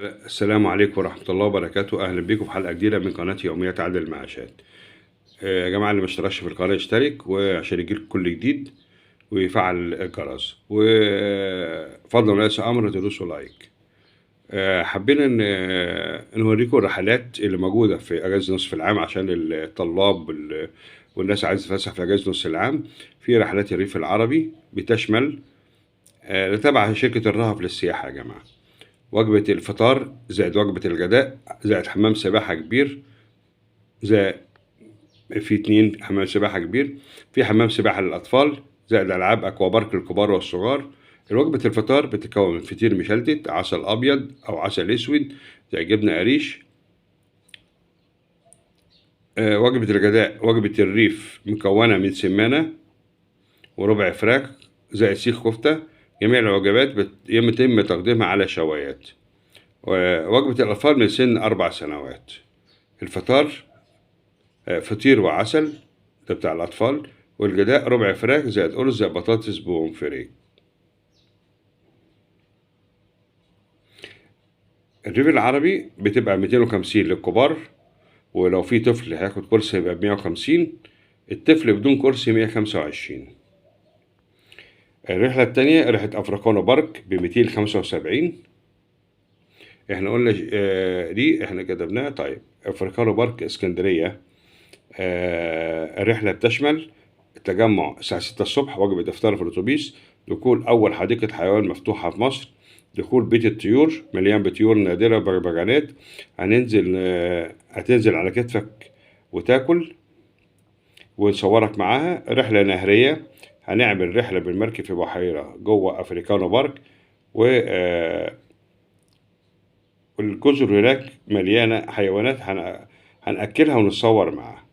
السلام عليكم ورحمة الله وبركاته. أهلا بكم في حلقة جديدة من قناة يوميات عدل المعاشات. يا جماعة اللي مشتركش في القناة يشترك وعشان يجيلكم كل جديد ويفعل الجرس، وفضلا وليس أمر تدوسوا لايك. حبينا نوريكم الرحلات اللي موجودة في أجازة نصف العام عشان الطلاب والناس عايزة تفسح في أجازة نصف العام. في رحلات الريف العربي بتشمل تبع شركة الرهف للسياحة يا جماعة. وجبة الفطار زائد وجبة الغداء زائد حمام سباحة كبير، زائد في 2 حمام سباحة كبير، في حمام سباحة للأطفال، زائد ألعاب أكوا بارك للكبار والصغار. وجبة الفطار بتتكون من فطير مشلتت، عسل أبيض أو عسل أسود، زائد جبنة قريش. وجبة الغداء وجبة الريف مكونة من سمانة وربع فراخ زائد سيخ كفتة. جميع الوجبات يتم تقديمها على شوايات. ووجبة الأطفال من سن 4 سنوات. الفطار فطير وعسل، ده بتاع الأطفال. والغداء ربع فراخ زائد أرز زائد بطاطس بونفري. الريف العربي بتبقى 250 للكبار، ولو في طفل هياخد كرسي يبقى 150. الطفل بدون كرسي 125. الرحلة التانية رحلة أفريكانو بارك ب275. احنا قلنا دي احنا كتبناها. طيب أفريكانو بارك اسكندرية، الرحلة بتشمل التجمع الساعة 6 الصبح، وجبة إفطار في الأتوبيس، دخول أول حديقة حيوان مفتوحة في مصر، دخول بيت الطيور مليان بطيور نادرة وبغبغانات. هتنزل على كتفك وتاكل ونصورك معاها. رحلة نهرية، هنعمل رحلة بالمركب في بحيرة جوه أفريكانو بارك، والجزر هناك مليانة حيوانات هنأكلها ونتصور معاها.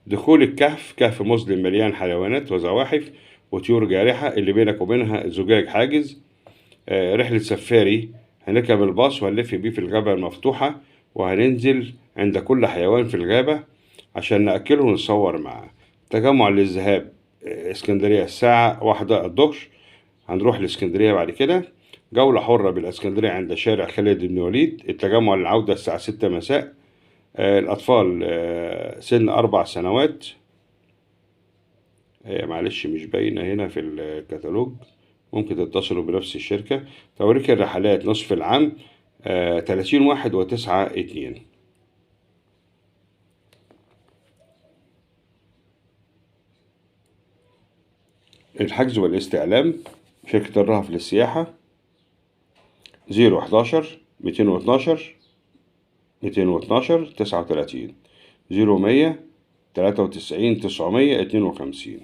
دخول الكهف، كهف مظلم مليان حيوانات وزواحف وطيور جارحة اللي بينك وبينها زجاج حاجز. رحلة سفاري، هنركب الباص وهنلف بيه في الغابة المفتوحة، وهننزل عند كل حيوان في الغابة عشان نأكله ونصور معاه. تجمع للذهاب اسكندرية الساعة 1 الظهر، هنروح لاسكندرية بعد كده. جولة حرة بالاسكندرية عند شارع خالد بن وليد. التجمع للعودة الساعة 6 مساء. الأطفال سن 4 سنوات. معلش مش باينة هنا في الكتالوج، ممكن تتصلوا بنفس الشركة. توريك الرحلات نصف العام 30/1/9/2. الحجز والاستعلام شركة الرهف للسياحة 011 212 212 39 0100 93 900 52.